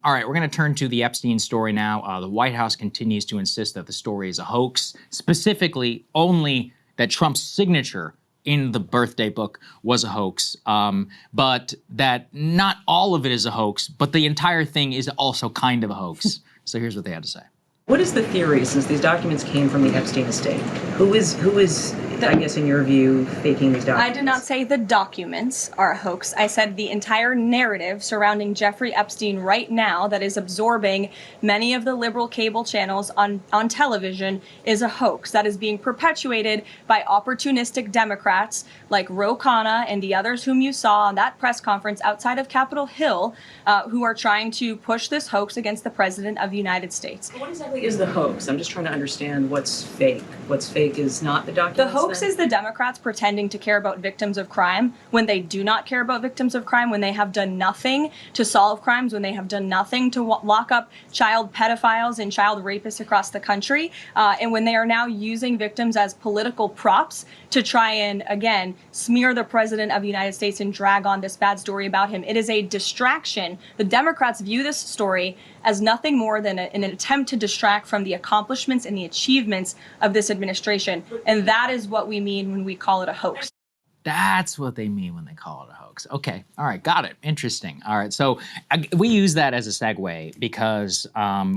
All right, we're going to turn to the Epstein story now. The White House continues to insist that the story is a hoax, specifically only that Trump's signature in the birthday book was a hoax, but that not all of it is a hoax, but the entire thing is also kind of a hoax. So here's what they had to say. What is the theory, since these documents came from the Epstein estate? Who is, I guess, in your view, faking these documents? I did not say the documents are a hoax. I said the entire narrative surrounding Jeffrey Epstein right now that is absorbing many of the liberal cable channels on television is a hoax that is being perpetuated by opportunistic Democrats like Ro Khanna and the others whom you saw on that press conference outside of Capitol Hill, who are trying to push this hoax against the President of the United States. What exactly is the hoax? I'm just trying to understand what's fake. What's fake is not the documents. The hoax is the Democrats pretending to care about victims of crime when they do not care about victims of crime, when they have done nothing to solve crimes, when they have done nothing to lock up child pedophiles and child rapists across the country, and when they are now using victims as political props to try and, again, smear the President of the United States and drag on this bad story about him. It is a distraction. The Democrats view this story as nothing more than an attempt to distract from the accomplishments and the achievements of this administration. And that is what we mean when we call it a hoax. That's what they mean when they call it a hoax. Okay, all right, got it. Interesting. All right, so we use that as a segue because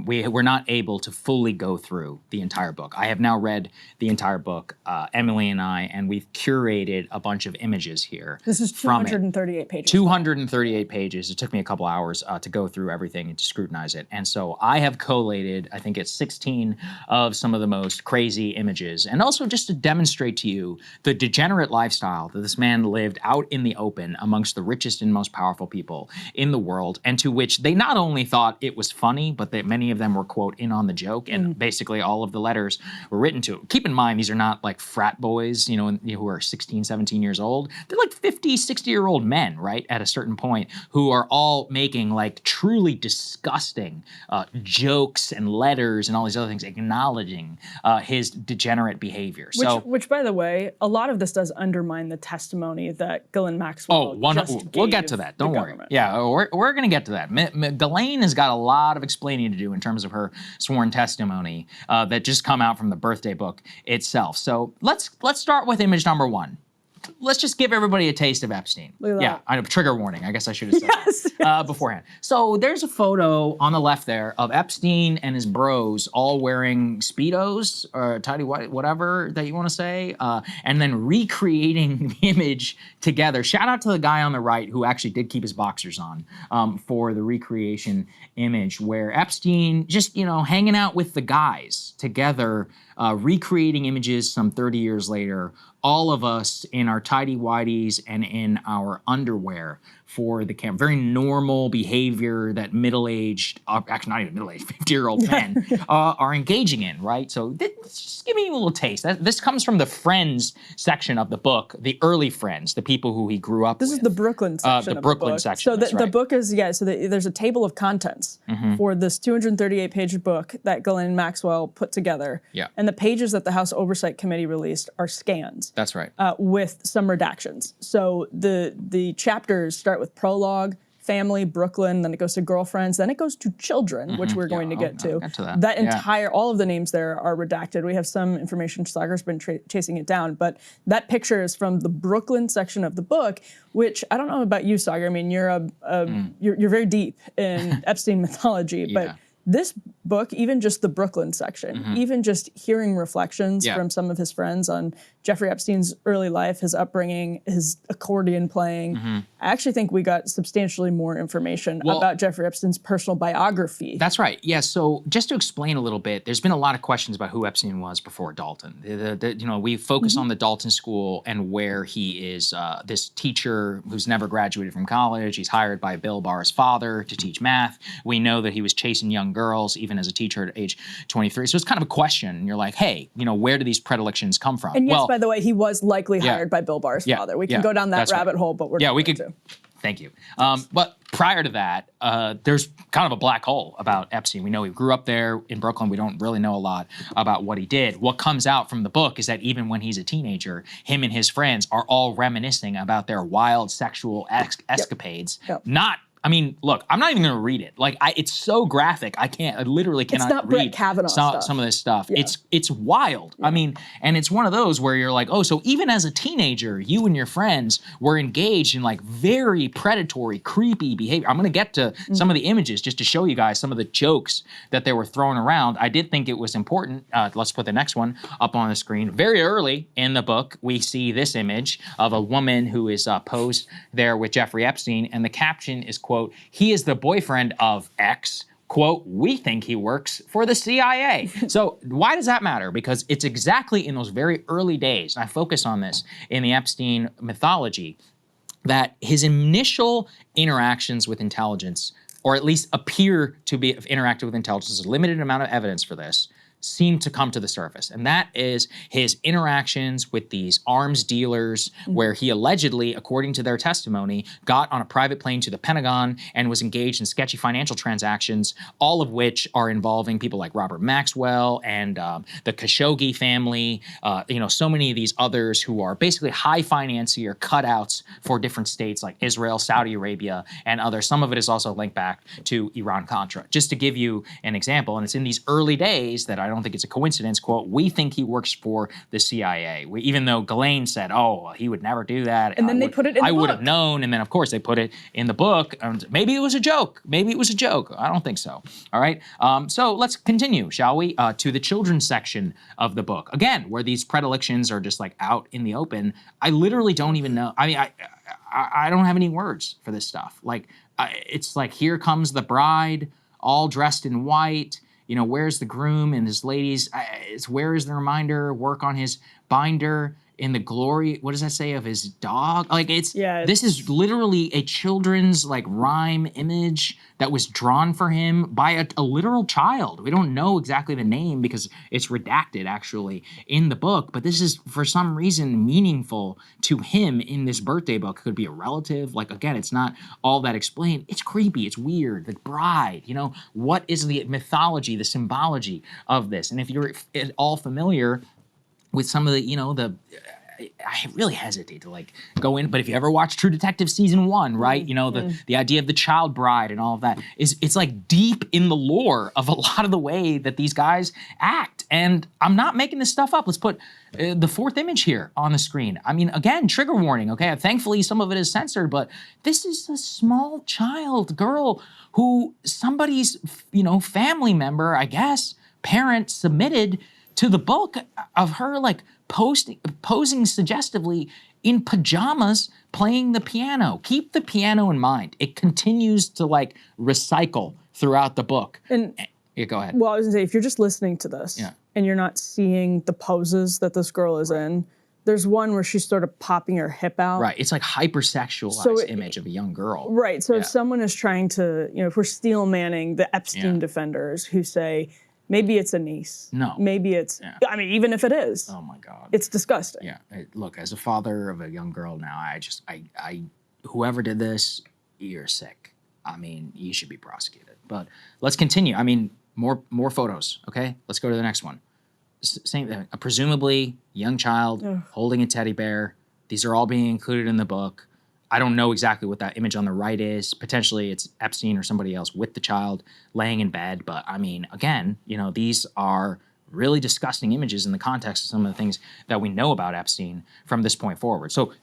we're not able to fully go through the entire book. I have now read the entire book, Emily and I, and we've curated a bunch of images here. This is 238 pages. 238 pages. It took me a couple hours to go through everything and to scrutinize it. And so I have collated, I think it's 16 of some of the most crazy images, and also just to demonstrate to you the degenerate lifestyle that this man lived out in the open amongst the richest and most powerful people in the world, and to which they not only thought it was funny, but that many of them were, quote, in on the joke, and basically all of the letters were written to. Keep in mind, these are not like frat boys, you know, who are 16, 17 years old. They're like 50, 60-year-old men, right, at a certain point, who are all making like truly disgusting jokes and letters and all these other things, acknowledging his degenerate behavior. Which, by the way, a lot of this does undermine the testimony that Ghislaine Maxwell we'll get to that. Don't worry. Yeah, we're going to get to that. Ghislaine has got a lot of explaining to do in terms of her sworn testimony that just come out from the birthday book itself. So let's start with image number one. Let's just give everybody a taste of Epstein. Yeah, I know, trigger warning. I guess I should have said that beforehand. So there's a photo on the left there of Epstein and his bros all wearing Speedos or tidy white, whatever that you want to say, and then recreating the image together. Shout out to the guy on the right who actually did keep his boxers on for the recreation image, where Epstein just, you know, hanging out with the guys together, recreating images some 30 years later, all of us in our tidy-whities and in our underwear for the camera. Very normal behavior that middle-aged, actually not even middle-aged, 50-year-old men are engaging in, right? So just give me a little taste. This comes from the Friends section of the book, the early Friends, the people who he grew up with. This is the Brooklyn section the Brooklyn section, So the book is, so there's a table of contents for this 238-page book that Ghislaine Maxwell put together. Yeah. And the pages that the House Oversight Committee released are scans. That's right. With some redactions. So the chapters start with prologue, family, Brooklyn, then it goes to girlfriends, then it goes to children, which we're going to get to. That entire, all of the names there are redacted. We have some information, Saagar's been chasing it down, but that picture is from the Brooklyn section of the book, which I don't know about you, Saagar. I mean, you're very deep in Epstein mythology, but this book, even just the Brooklyn section, even just hearing reflections from some of his friends on Jeffrey Epstein's early life, his upbringing, his accordion playing, I actually think we got substantially more information about Jeffrey Epstein's personal biography. That's right. Yeah, so just to explain a little bit, there's been a lot of questions about who Epstein was before Dalton. You know, we focus on the Dalton School and where he is this teacher who's never graduated from college. He's hired by Bill Barr's father to teach math. We know that he was chasing young girls, even as a teacher at age 23. So it's kind of a question. And you're like, hey, you know, where do these predilections come from? And yes, by the way, he was likely hired by Bill Barr's father. We can go down that rabbit hole, but we're not going to. Thank you. But prior to that, there's kind of a black hole about Epstein. We know he grew up there in Brooklyn. We don't really know a lot about what he did. What comes out from the book is that even when he's a teenager, him and his friends are all reminiscing about their wild sexual escapades, not I mean, look, I'm not even going to read it. Like, it's so graphic. I literally cannot not Brett read Kavanaugh stuff. some of this stuff. Yeah. It's wild. I mean, and it's one of those where you're like, oh, so even as a teenager, you and your friends were engaged in like very predatory, creepy behavior. I'm going to get to some of the images just to show you guys some of the jokes that they were throwing around. I did think it was important. Let's put the next one up on the screen. Very early in the book, we see this image of a woman who is posed there with Jeffrey Epstein, and the caption is, quote, "He is the boyfriend of X. Quote, we think he works for the CIA." So why does that matter? Because it's exactly in those very early days, and I focus on this in the Epstein mythology, that his initial interactions with intelligence, or at least appear to be interacted with intelligence, there's a limited amount of evidence for this, seem to come to the surface. And that is his interactions with these arms dealers, where he allegedly, according to their testimony, got on a private plane to the Pentagon and was engaged in sketchy financial transactions, all of which are involving people like Robert Maxwell and the Khashoggi family, so many of these others who are basically high financier cutouts for different states like Israel, Saudi Arabia, and others. Some of it is also linked back to Iran-Contra. Just to give you an example, and it's in these early days that I don't think it's a coincidence, quote, we think he works for the CIA. Even though Ghislaine said, oh, he would never do that. And then they put it in the book. I would have known. And then, of course, they put it in the book. And maybe it was a joke. Maybe it was a joke. I don't think so. All right. So let's continue, shall we, to the children's section of the book. Again, where these predilections are just like out in the open. I literally don't even know. I mean, I don't have any words for this stuff. Like, it's like, here comes the bride, all dressed in white. Where's the groom and his ladies? Where is the reminder? Work on his binder in the glory. What does that say of his dog? Like this is literally a children's like rhyme image that was drawn for him by a literal child. We don't know exactly the name because it's redacted actually in the book, but this is for some reason meaningful to him in this birthday book. It could be a relative. Like, again, it's not all that explained. It's creepy. It's weird. The bride, what is the mythology, the symbology of this? And if you're at all familiar with some of the, I really hesitate to like go in, but if you ever watch True Detective season 1, right, the idea of the child bride and all of that it's like deep in the lore of a lot of the way that these guys act. And I'm not making this stuff up. Let's put the fourth image here on the screen. I mean, again, trigger warning. Okay, thankfully some of it is censored, but this is a small child girl who somebody's family member, I guess, parent submitted to the book of her like posing suggestively in pajamas playing the piano. Keep the piano in mind. It continues to like recycle throughout the book. And yeah, go ahead. Well, I was gonna say, if you're just listening to this and you're not seeing the poses that this girl is in, there's one where she's sort of popping her hip out. Right. It's like hypersexualized image of a young girl. Right. So if someone is trying to, if we're steel manning the Epstein defenders who say, maybe it's a niece. No. Maybe it's, I mean, even if it is. Oh my God. It's disgusting. Yeah. Look, as a father of a young girl now, whoever did this, you're sick. I mean, you should be prosecuted. But let's continue. I mean, more photos, okay? Let's go to the next one. Same thing. A presumably young child holding a teddy bear. These are all being included in the book. I don't know exactly what that image on the right is. Potentially it's Epstein or somebody else with the child laying in bed. But I mean, again, these are really disgusting images in the context of some of the things that we know about Epstein from this point forward. So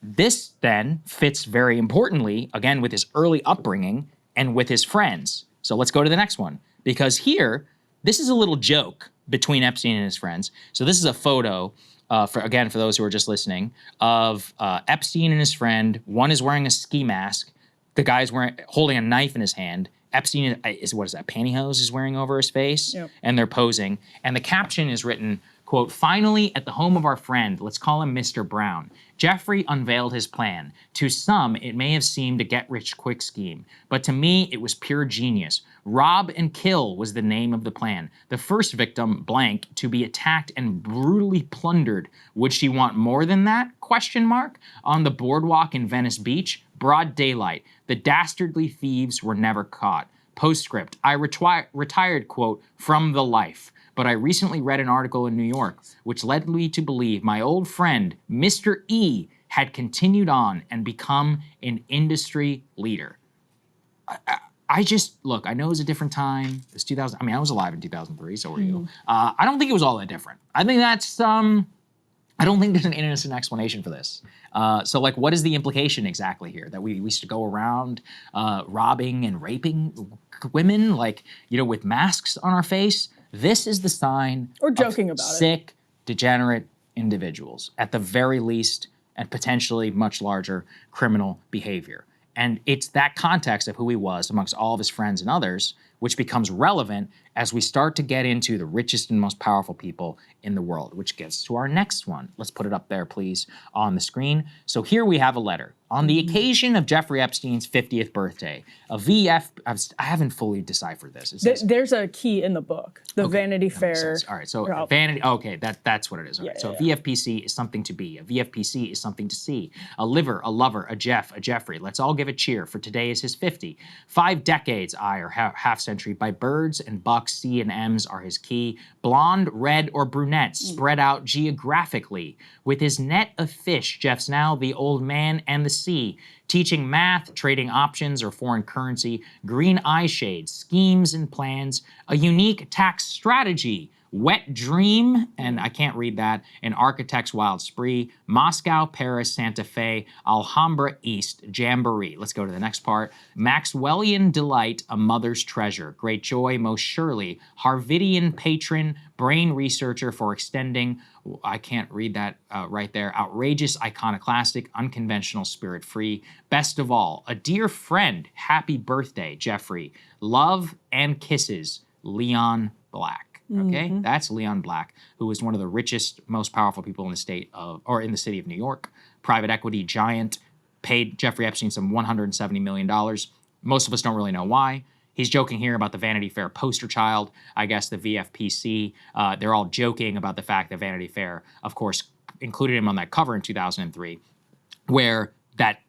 this then fits very importantly, again, with his early upbringing and with his friends. So let's go to the next one, because here, this is a little joke between Epstein and his friends. So this is a photo for those who are just listening, of Epstein and his friend. One is wearing a ski mask. The guy's holding a knife in his hand. Epstein is what is that, pantyhose is wearing over his face, and they're posing. And the caption is written, quote, "Finally, at the home of our friend, let's call him Mr. Brown. Jeffrey unveiled his plan. To some, it may have seemed a get-rich-quick scheme, but to me, it was pure genius. Rob and kill was the name of the plan. The first victim, blank, to be attacked and brutally plundered. Would she want more than that? ? On the boardwalk in Venice Beach, broad daylight. The dastardly thieves were never caught. Postscript, I retired, quote, from the life. But I recently read an article in New York which led me to believe my old friend, Mr. E, had continued on and become an industry leader." I just, look, I know it was a different time. It was 2000. I mean, I was alive in 2003, so were you. I don't think it was all that different. I think that's, I don't think there's an innocent explanation for this. So like, what is the implication exactly here? That we used to go around robbing and raping women, like, you know, with masks on our face? This is the sign or joking about sick, degenerate individuals, at the very least, and potentially much larger criminal behavior. And it's that context of who he was amongst all of his friends and others, which becomes relevant as we start to get into the richest and most powerful people in the world, which gets to our next one. Let's put it up there, please, on the screen. So here we have a letter. On the occasion of Jeffrey Epstein's 50th birthday, a VF, I haven't fully deciphered this. It says, there's a key in the book, the Vanity Fair. All right, so Vanity, okay, that's what it is. Okay. So a VFPC is something to be. A VFPC is something to see. A liver, a lover, a Jeff, a Jeffrey. Let's all give a cheer, for today is his 50. 5 decades, or half century, by birds and bucks, C and M's are his key. Blonde, red, or brunette, spread out geographically. With his net of fish, Jeff's now the old man and the sea, teaching math, trading options or foreign currency, green eye shades, schemes and plans, a unique tax strategy, wet dream, and I can't read that, an architect's wild spree, Moscow, Paris, Santa Fe, Alhambra East, Jamboree. Let's go to the next part. Maxwellian delight, a mother's treasure, great joy most surely, Harvardian patron, brain researcher for extending, I can't read that right there, outrageous, iconoclastic, unconventional, spirit-free, best of all, a dear friend, happy birthday, Jeffrey, love and kisses, Leon Black. Okay, that's Leon Black, who was one of the richest, most powerful people in the state of, or in the city of New York. Private equity giant, paid Jeffrey Epstein some $170 million. Most of us don't really know why. He's joking here about the Vanity Fair poster child. I guess the VFPC, they're all joking about the fact that Vanity Fair, of course, included him on that cover in 2003, where that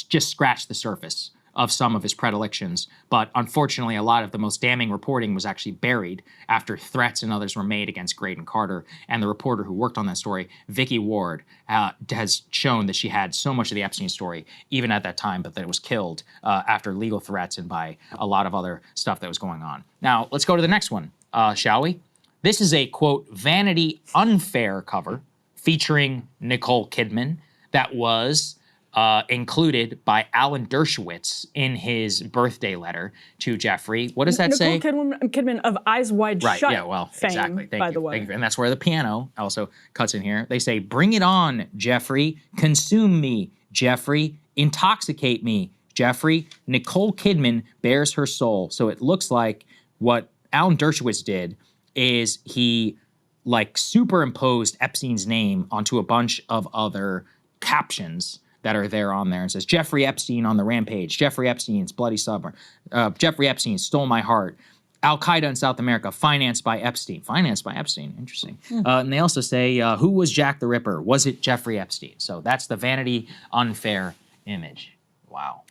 just scratched the surface of some of his predilections. But unfortunately, a lot of the most damning reporting was actually buried after threats and others were made against Graydon Carter. And the reporter who worked on that story, Vicky Ward, has shown that she had so much of the Epstein story, even at that time, but that it was killed after legal threats and by a lot of other stuff that was going on. Now, let's go to the next one, shall we? This is a, quote, Vanity Unfair cover featuring Nicole Kidman that was included by Alan Dershowitz in his birthday letter to Jeffrey. What does that say? Nicole Kidman of Eyes Wide Shut. Right, yeah, well, fame, exactly. By the way. Thank you. And that's where the piano also cuts in here. They say, bring it on, Jeffrey. Consume me, Jeffrey. Intoxicate me, Jeffrey. Nicole Kidman bears her soul. So it looks like what Alan Dershowitz did is he like superimposed Epstein's name onto a bunch of other captions that are there on there and says, Jeffrey Epstein on the rampage, Jeffrey Epstein's bloody summer, Jeffrey Epstein stole my heart, Al-Qaeda in South America, financed by Epstein. Financed by Epstein, interesting. And they also say, who was Jack the Ripper? Was it Jeffrey Epstein? So that's the Vanity Unfair image. Wow.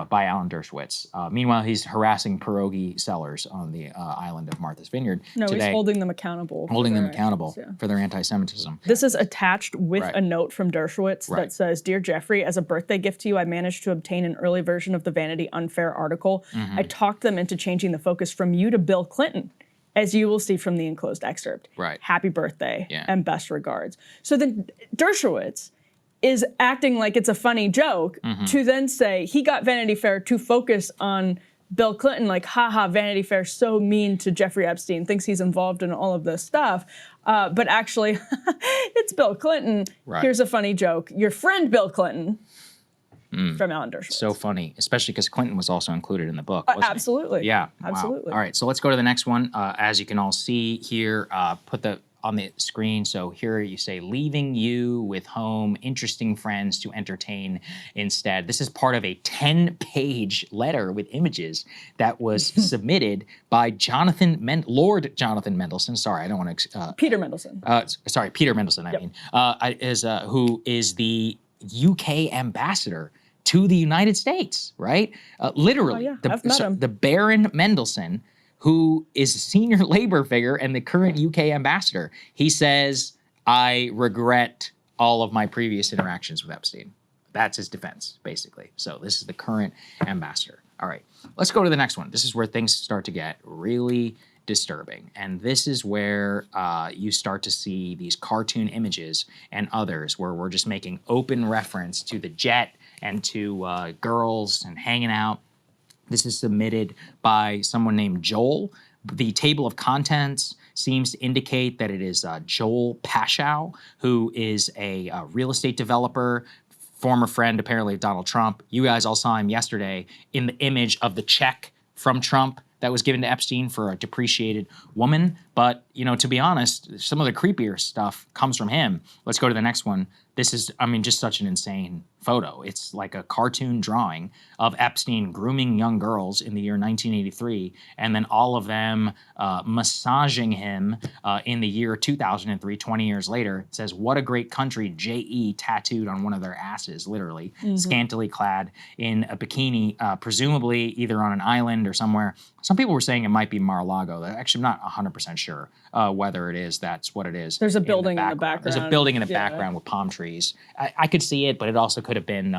By Alan Dershowitz. Meanwhile, he's harassing pierogi sellers on the island of Martha's Vineyard today. He's holding them accountable. Holding them accountable for their anti-Semitism. This is attached with a note from Dershowitz that says, Dear Jeffrey, as a birthday gift to you, I managed to obtain an early version of the Vanity Unfair article. I talked them into changing the focus from you to Bill Clinton, as you will see from the enclosed excerpt. Happy birthday and best regards. So then Dershowitz is acting like it's a funny joke to then say he got Vanity Fair to focus on Bill Clinton, like, haha, Vanity Fair so mean to Jeffrey Epstein, thinks he's involved in all of this stuff. But actually, it's Bill Clinton. Here's a funny joke. Your friend Bill Clinton from Alan Dershowitz. So funny, especially because Clinton was also included in the book. Absolutely. Yeah. Absolutely. Wow. All right, so let's go to the next one. As you can all see here, put on the screen. So here you say, leaving you with home, interesting friends to entertain instead. This is part of a 10-page letter with images that was submitted by Lord Jonathan Mendelsohn. Sorry, I don't want to... Peter Mendelsohn. Sorry, Peter Mendelsohn, I mean, who is the UK ambassador to the United States, right? Literally, I've met him. The Baron Mendelsohn, who is a senior labor figure and the current UK ambassador. He says, I regret all of my previous interactions with Epstein. That's his defense, basically. So this is the current ambassador. All right, let's go to the next one. This is where things start to get really disturbing. And this is where you start to see these cartoon images and others where we're just making open reference to the jet and to girls and hanging out. This is submitted by someone named Joel. The table of contents seems to indicate that it is Joel Paschow, who is a real estate developer, former friend apparently of Donald Trump. You guys all saw him yesterday in the image of the check from Trump that was given to Epstein for a depreciated woman. But, you know, to be honest, some of the creepier stuff comes from him. Let's go to the next one. This is, I mean, just such an insane photo. It's like a cartoon drawing of Epstein grooming young girls in the year 1983, and then all of them massaging him in the year 2003, 20 years later. It says, "What a great country," J.E. tattooed on one of their asses, literally, scantily clad in a bikini, presumably either on an island or somewhere. Some people were saying it might be Mar-a-Lago. Actually, I'm not 100% sure whether it is. That's what it is. There's a building in the background. There's a building in the background with palm trees. I could see it, but it also could have been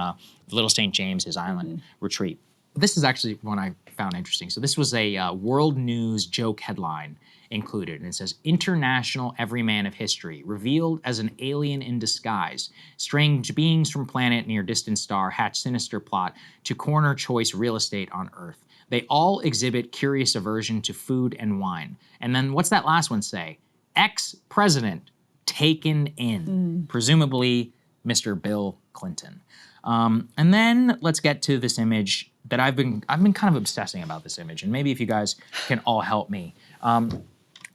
Little St. James's Island retreat. This is actually one I found interesting. So this was a World News joke headline included, and it says, "International Everyman of History, revealed as an alien in disguise. Strange beings from planet near distant star hatch sinister plot to corner choice real estate on Earth. They all exhibit curious aversion to food and wine." And then what's that last one say? "Ex-president taken in," presumably Mr. Bill Clinton. And then let's get to this image that I've been kind of obsessing about this image, and maybe if you guys can all help me.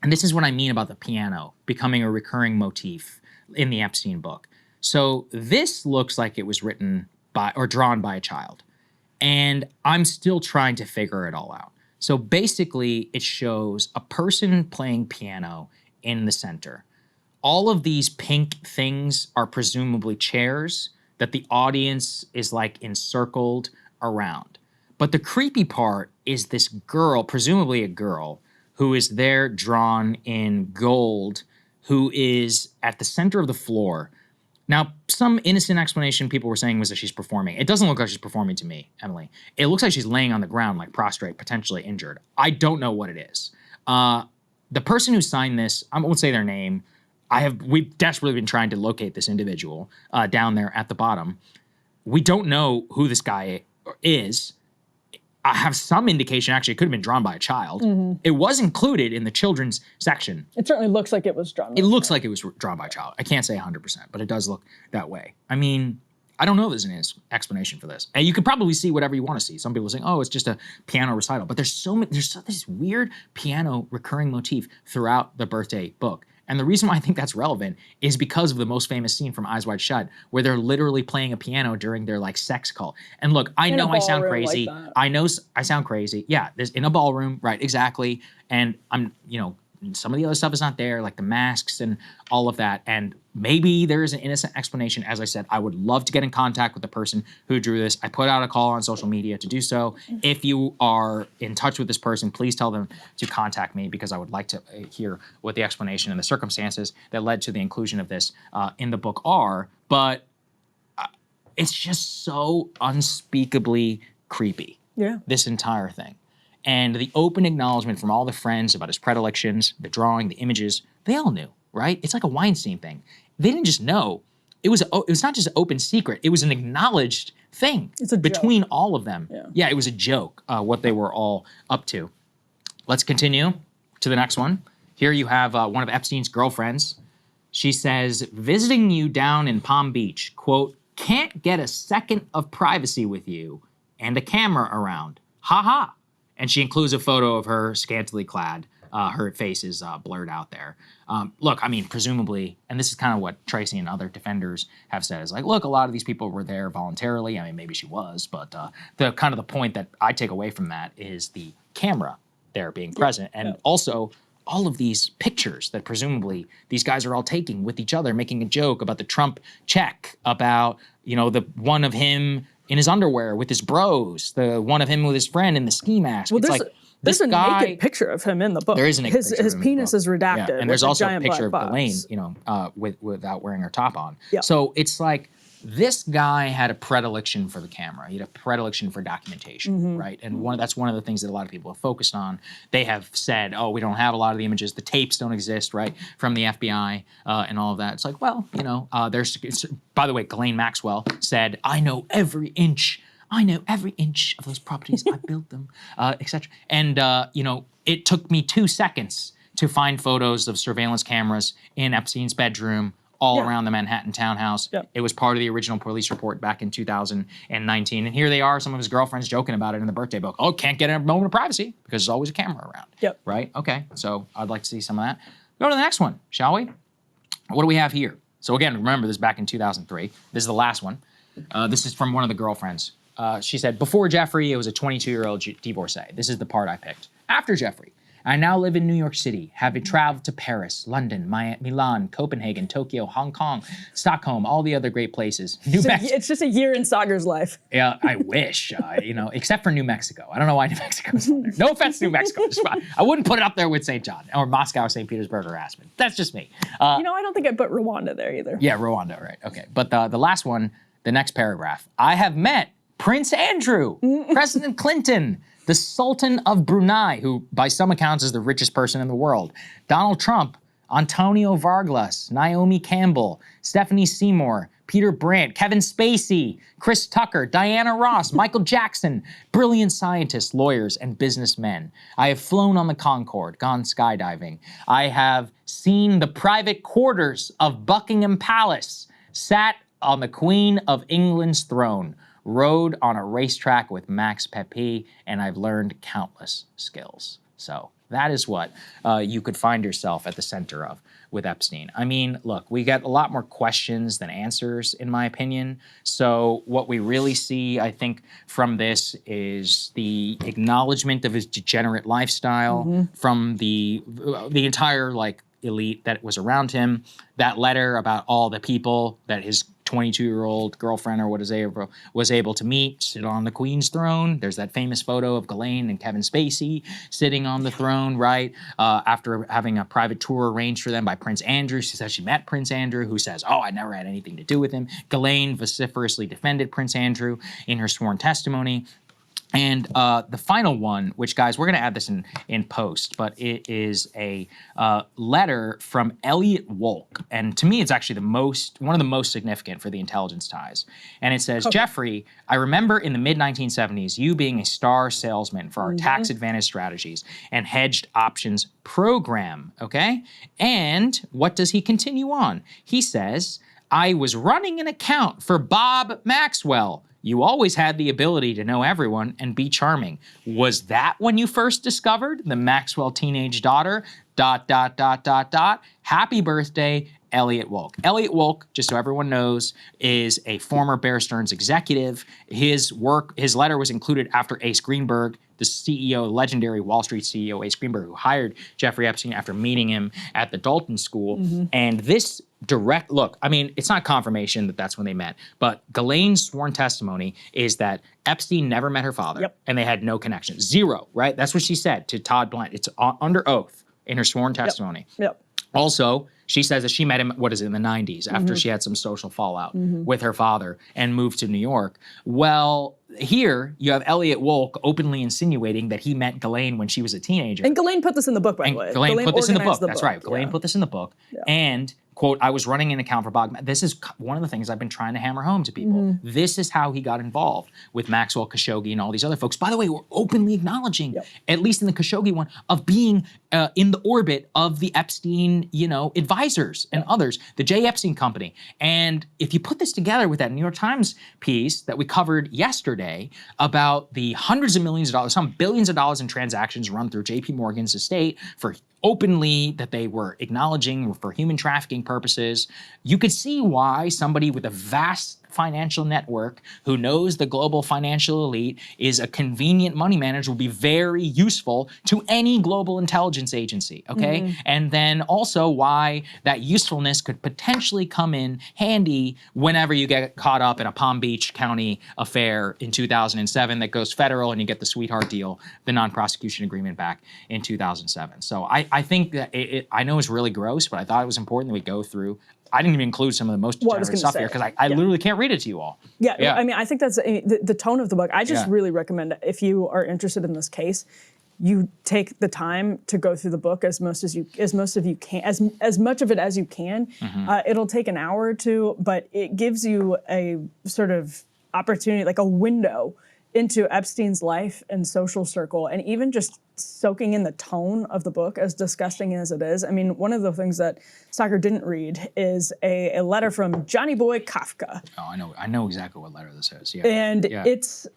And this is what I mean about the piano becoming a recurring motif in the Epstein book. So this looks like it was written by or drawn by a child, and I'm still trying to figure it all out. So basically, it shows a person playing piano in the center. All of these pink things are presumably chairs that the audience is like encircled around. But the creepy part is this girl, presumably a girl, who is there drawn in gold, who is at the center of the floor. Now, some innocent explanation people were saying was that she's performing. It doesn't look like she's performing to me, Emily. It looks like she's laying on the ground, like prostrate, potentially injured. I don't know what it is. The person who signed this, I won't say their name. We've desperately been trying to locate this individual down there at the bottom. We don't know who this guy is. I have some indication, actually, it could have been drawn by a child. It was included in the children's section. It certainly looks like it was drawn by a child. It looks like it was drawn by a child. I can't say 100%, but it does look that way. I mean, I don't know if there's an explanation for this. And you could probably see whatever you want to see. Some people are saying, oh, it's just a piano recital. But there's this weird piano recurring motif throughout the birthday book. And the reason why I think that's relevant is because of the most famous scene from Eyes Wide Shut, where they're literally playing a piano during their like sex call. And look, I know I sound crazy. Like I know I sound crazy. Yeah, there's in a ballroom, right? Exactly. And I'm, some of the other stuff is not there, like the masks and all of that. And maybe there is an innocent explanation. As I said, I would love to get in contact with the person who drew this. I put out a call on social media to do so. If you are in touch with this person, please tell them to contact me, because I would like to hear what the explanation and the circumstances that led to the inclusion of this in the book are. But it's just so unspeakably creepy, this entire thing. And the open acknowledgement from all the friends about his predilections, the drawing, the images, they all knew, right? It's like a Weinstein thing. They didn't just know. It was not just an open secret. It was an acknowledged thing between all of them. Yeah, it was a joke, what they were all up to. Let's continue to the next one. Here you have one of Epstein's girlfriends. She says, visiting you down in Palm Beach, quote, can't get a second of privacy with you and a camera around. Ha ha. And she includes a photo of her scantily clad. Her face is blurred out there. Look, I mean, presumably, and this is kind of what Tracy and other defenders have said, is like, look, a lot of these people were there voluntarily. I mean, maybe she was, but the point that I take away from that is the camera there being present. And also all of these pictures that presumably these guys are all taking with each other, making a joke about the Trump check, about, the one of him in his underwear with his bros, the one of him with his friend in the ski mask. Well, it's there's a naked picture of him in the book. There is a naked picture. His penis is redacted. Yeah. And there's also a picture of Elaine, without wearing her top on. Yeah. So it's like, this guy had a predilection for the camera. He had a predilection for documentation, right? And that's one of the things that a lot of people have focused on. They have said, oh, we don't have a lot of the images. The tapes don't exist, right, from the FBI and all of that. It's like, well, you know, by the way, Ghislaine Maxwell said, I know every inch of those properties. I built them, etc. And, you know, it took me 2 seconds to find photos of surveillance cameras in Epstein's bedroom, all around the Manhattan townhouse. It was part of the original police report back in 2019. And here they are, some of his girlfriends joking about it in the birthday book. Oh, can't get a moment of privacy because there's always a camera around. Right? Okay, so I'd like to see some of that. Go to the next one, shall we? What do we have here? So again, remember this is back in 2003. This is the last one. This is from one of the girlfriends. She said, before Jeffrey, it was a 22-year-old divorcee. This is the part I picked. After Jeffrey, I now live in New York City, having traveled to Paris, London, Milan, Copenhagen, Tokyo, Hong Kong, Stockholm, all the other great places. It's just a year in Saagar's life. Yeah, I wish, you know, except for New Mexico. I don't know why New Mexico's on there. No offense to New Mexico. I wouldn't put it up there with St. John or Moscow or St. Petersburg or Aspen. That's just me. You know, I don't think I'd put Rwanda there either. Yeah, Rwanda, right. Okay, but the last one, the next paragraph. I have met Prince Andrew, President Clinton, the Sultan of Brunei, who by some accounts is the richest person in the world, Donald Trump, Antonio Vargas, Naomi Campbell, Stephanie Seymour, Peter Brandt, Kevin Spacey, Chris Tucker, Diana Ross, Michael Jackson, brilliant scientists, lawyers, and businessmen. I have flown on the Concorde, gone skydiving. I have seen the private quarters of Buckingham Palace, sat on the Queen of England's throne, rode on a racetrack with Max Pepe, and I've learned countless skills. So that is what you could find yourself at the center of with Epstein. I mean, look, we get a lot more questions than answers, in my opinion. So what we really see, I think, from this is the acknowledgement of his degenerate lifestyle from the entire, like, elite that was around him. That letter about all the people that his 22-year-old girlfriend or whatever was able to meet, sit on the Queen's throne. There's that famous photo of Ghislaine and Kevin Spacey sitting on the throne, right? After having a private tour arranged for them by Prince Andrew. She says she met Prince Andrew, who says, oh, I never had anything to do with him. Ghislaine vociferously defended Prince Andrew in her sworn testimony. And the final one, which, guys, we're going to add this in post, but it is a letter from Elliot Wolk. And to me, it's actually one of the most significant for the intelligence ties. And it says, Jeffrey, I remember in the mid-1970s, you being a star salesman for our tax advantage strategies and hedged options program, okay? And what does he continue on? He says, I was running an account for Bob Maxwell. You always had the ability to know everyone and be charming. Was that when you first discovered the Maxwell teenage daughter? ... Happy birthday, Elliot Wolk. Elliot Wolk, just so everyone knows, is a former Bear Stearns executive. His letter was included after Ace Greenberg, the CEO, legendary Wall Street CEO Ace Greenberg, who hired Jeffrey Epstein after meeting him at the Dalton School. And this direct look, I mean, it's not confirmation that that's when they met, but Ghislaine's sworn testimony is that Epstein never met her father and they had no connection. Zero, right? That's what she said to Todd Blunt. It's under oath in her sworn testimony. Also, she says that she met him, in the 90s, after she had some social fallout with her father and moved to New York. Well, here you have Elliot Wolk openly insinuating that he met Ghislaine when she was a teenager. And Ghislaine put this in the book, by the way. Ghislaine put this in the book. That's right. Ghislaine put this in the book. And, quote, I was running an account for Bob. This is one of the things I've been trying to hammer home to people. This is how he got involved with Maxwell, Khashoggi, and all these other folks. By the way, we're openly acknowledging, at least in the Khashoggi one, of being in the orbit of the Epstein, advisors and others, the J. Epstein Company. And if you put this together with that New York Times piece that we covered yesterday about the hundreds of millions of dollars, some billions of dollars in transactions run through J.P. Morgan's estate for openly that they were acknowledging for human trafficking purposes, you could see why somebody with a vast financial network who knows the global financial elite is a convenient money manager will be very useful to any global intelligence agency, okay? And then also why that usefulness could potentially come in handy whenever you get caught up in a Palm Beach County affair in 2007 that goes federal and you get the sweetheart deal, the non-prosecution agreement back in 2007. So I think that I know it's really gross, but I thought it was important that we go through I didn't even include some of the most degenerate stuff here because I literally can't read it to you all. Yeah, I mean, I think that's the tone of the book. I just really recommend, if you are interested in this case, you take the time to go through the book as much of it as you can. It'll take an hour or two, but it gives you a sort of opportunity, like a window into Epstein's life and social circle, and even just soaking in the tone of the book, as disgusting as it is. I mean, one of the things that Saagar didn't read is a letter from Johnny Boy Kafka. Oh, I know exactly what letter this is. Yeah, and it's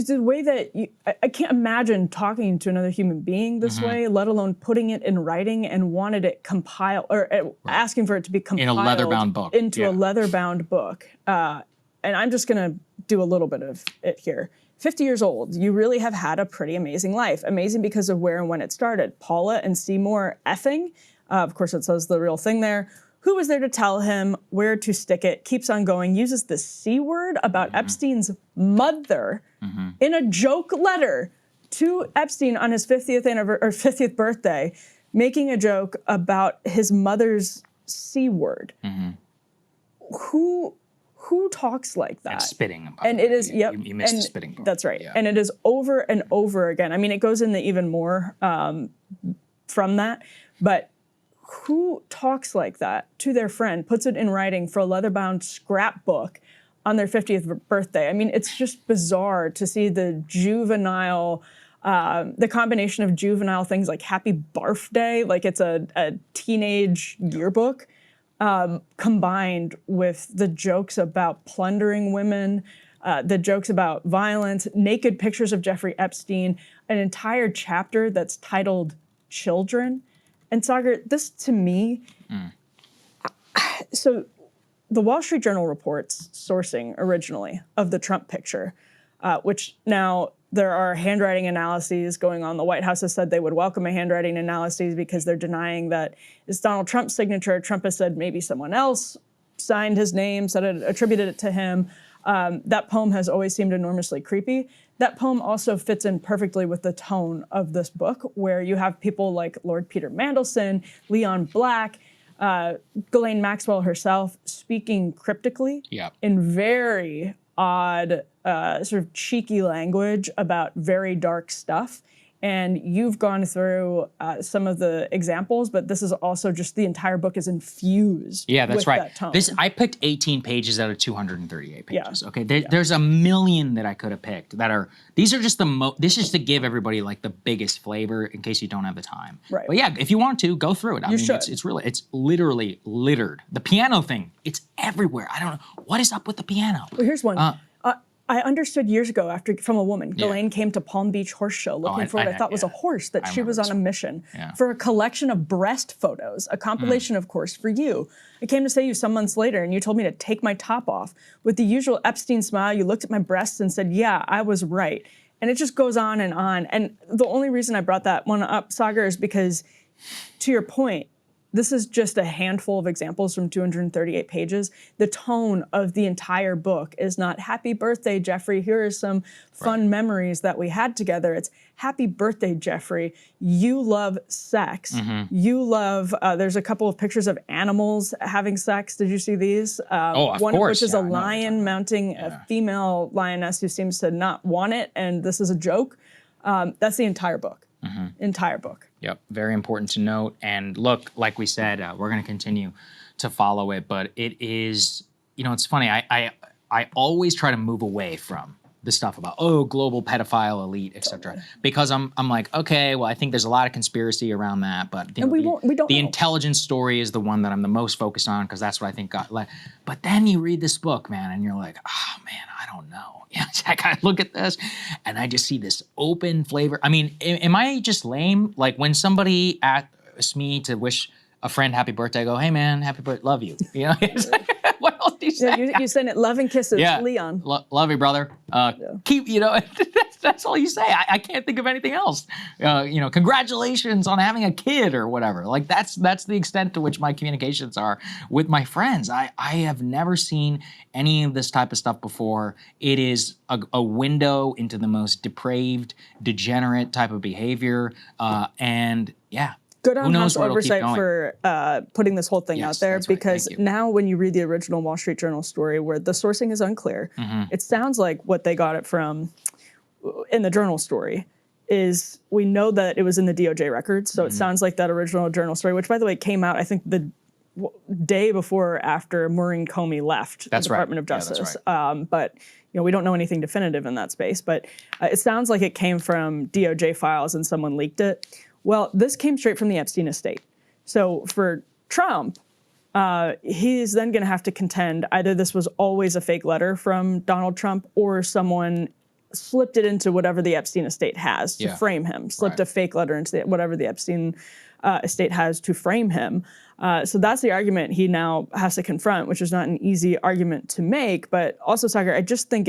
a way that I can't imagine talking to another human being this way, let alone putting it in writing, and wanted it compiled, or asking for it to be compiled in a leather-bound book. Into a leather-bound book. And I'm just going to do a little bit of it here. 50 years old, you really have had a pretty amazing life. Amazing because of where and when it started. Paula and Seymour effing. Of course, it says the real thing there. Who was there to tell him where to stick it? Keeps on going. Uses the C word about Epstein's mother in a joke letter to Epstein on his 50th birthday, making a joke about his mother's C word. Who talks like that? And spitting. And it is, you missed the spitting part. That's right. Yeah. And it is over and over again. I mean, it goes into even more from that, but who talks like that to their friend, puts it in writing for a leather-bound scrapbook on their 50th birthday? I mean, it's just bizarre to see the juvenile, the combination of juvenile things like Happy Barf Day, like it's a teenage yearbook, combined with the jokes about plundering women, the jokes about violence, naked pictures of Jeffrey Epstein, an entire chapter that's titled Children. And Saagar, this to me, so the Wall Street Journal reports sourcing originally of the Trump picture, which now there are handwriting analyses going on. The White House has said they would welcome a handwriting analysis because they're denying that it's Donald Trump's signature. Trump has said maybe someone else signed his name, said it, attributed it to him. That poem has always seemed enormously creepy. That poem also fits in perfectly with the tone of this book, where you have people like Lord Peter Mandelson, Leon Black, Ghislaine Maxwell herself speaking cryptically in very odd, sort of cheeky language about very dark stuff. And you've gone through some of the examples, but this is also just the entire book is infused. Yeah, that's with right. That tone. I picked 18 pages out of 238 pages. Okay, there's a million that I could have picked that are. These are just this is to give everybody like the biggest flavor in case you don't have the time. Right. But yeah, if you want to go through it, I mean, should. It's literally littered. The piano thing, it's everywhere. I don't know what is up with the piano. Well, here's one. I understood years ago from a woman. Ghislaine came to Palm Beach Horse Show looking for what I thought was a horse that she was on a mission for a collection of breast photos, a compilation, of course, for you. I came to see you some months later, and you told me to take my top off. With the usual Epstein smile, you looked at my breasts and said, yeah, I was right. And it just goes on. And the only reason I brought that one up, Saagar, is because, to your point, this is just a handful of examples from 238 pages. The tone of the entire book is not, happy birthday, Jeffrey, here are some fun memories that we had together. It's, happy birthday, Jeffrey. You love sex. You love, there's a couple of pictures of animals having sex. Did you see these? Of one course. Of which is a lion mounting a female lioness who seems to not want it, and this is a joke. That's the entire book. Entire book. Yep, very important to note. And look, like we said, we're going to continue to follow it. But it is, it's funny. I always try to move away from the stuff about global pedophile elite, etc. Because I'm like, okay, well, I think there's a lot of conspiracy around that, but we don't know. Intelligence story is the one that I'm the most focused on because that's what I think got. But then you read this book, man, and you're like, oh man, I don't know. I kind of look at this, and I just see this open flavor. I mean, am I just lame? Like when somebody asks me to wish a friend happy birthday, I go, hey man, happy birthday, love you. It's like, what else do you say? You send it love and kisses, Leon. Love you, brother. Keep, that's all you say. I can't think of anything else. Congratulations on having a kid or whatever. Like that's the extent to which my communications are with my friends. I have never seen any of this type of stuff before. It is a window into the most depraved, degenerate type of behavior. And yeah. Good on House Oversight for putting this whole thing out there, because now when you read the original Wall Street Journal story where the sourcing is unclear, it sounds like what they got it from in the Journal story is we know that it was in the DOJ records. So it sounds like that original Journal story, which by the way came out, I think the day before or after Maureen Comey left the Department of Justice. But we don't know anything definitive in that space, but it sounds like it came from DOJ files and someone leaked it. Well, this came straight from the Epstein estate. So for Trump, he's then going to have to contend either this was always a fake letter from Donald Trump or someone slipped it into whatever the Epstein estate has to frame him, slipped a fake letter into whatever the Epstein estate has to frame him. So that's the argument he now has to confront, which is not an easy argument to make. But also, Saagar, I just think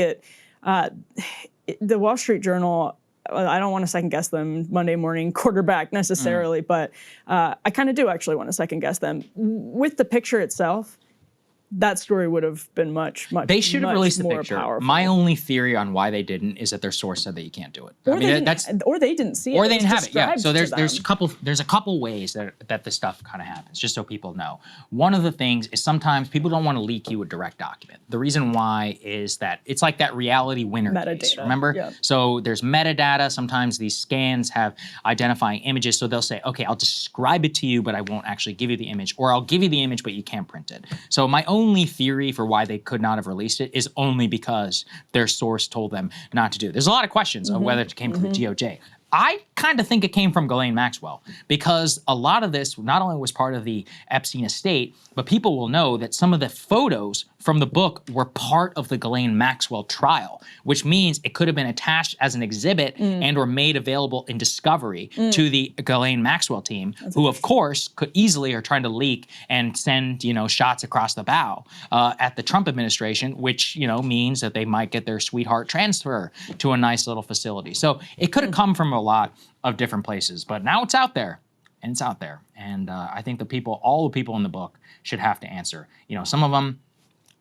the Wall Street Journal, I don't want to second guess them Monday morning quarterback necessarily, but I kind of do actually want to second guess them. With the picture itself, that story would have been much They should have released the picture. Powerful. My only theory on why they didn't is that their source said that you can't do it. Or they didn't see it. Or they didn't have it. Yeah. So there's a couple ways that this stuff kind of happens, just so people know. One of the things is sometimes people don't want to leak you a direct document. The reason why is that it's like that reality winner case, remember? Yep. So there's metadata. Sometimes these scans have identifying images. So they'll say, okay, I'll describe it to you, but I won't actually give you the image. Or I'll give you the image, but you can't print it. So my only theory for why they could not have released it is only because their source told them not to do it. There's a lot of questions of whether it came from the DOJ. I kind of think it came from Ghislaine Maxwell, because a lot of this not only was part of the Epstein estate, but people will know that some of the photos from the book were part of the Ghislaine Maxwell trial, which means it could have been attached as an exhibit and or made available in discovery to the Ghislaine Maxwell team, who of course could easily are trying to leak and send, shots across the bow at the Trump administration, which, means that they might get their sweetheart transfer to a nice little facility. So it could have come from a lot of different places, but now it's out there. And it's out there. And I think all the people in the book should have to answer. Some of them,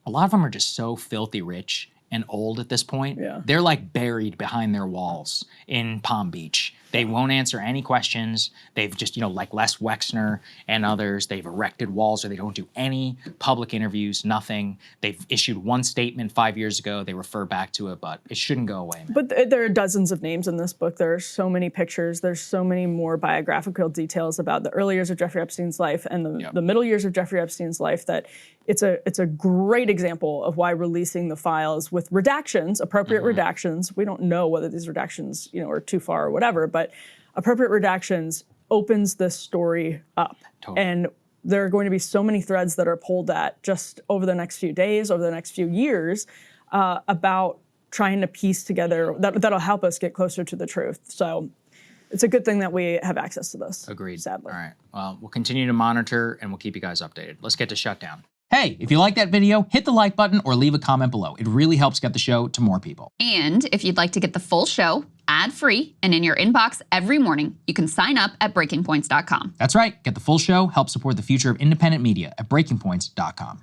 a lot of them are just so filthy rich and old at this point. Yeah. They're like buried behind their walls in Palm Beach. They won't answer any questions. They've just, like Les Wexner and others, they've erected walls or they don't do any public interviews, nothing. They've issued one statement 5 years ago. They refer back to it, but it shouldn't go away, man. But there are dozens of names in this book. There are so many pictures. There's so many more biographical details about the early years of Jeffrey Epstein's life and the middle years of Jeffrey Epstein's life that it's a great example of why releasing the files with redactions, appropriate redactions. We don't know whether these redactions, are too far or whatever, but appropriate redactions opens this story up. Totally. And there are going to be so many threads that are pulled at just over the next few days, over the next few years, about trying to piece together, that'll help us get closer to the truth. So it's a good thing that we have access to this. Agreed. Sadly. All right. Well, we'll continue to monitor and we'll keep you guys updated. Let's get to Shutdown. Hey, if you like that video, hit the like button or leave a comment below. It really helps get the show to more people. And if you'd like to get the full show ad-free and in your inbox every morning, you can sign up at breakingpoints.com. That's right. Get the full show, help support the future of independent media at breakingpoints.com.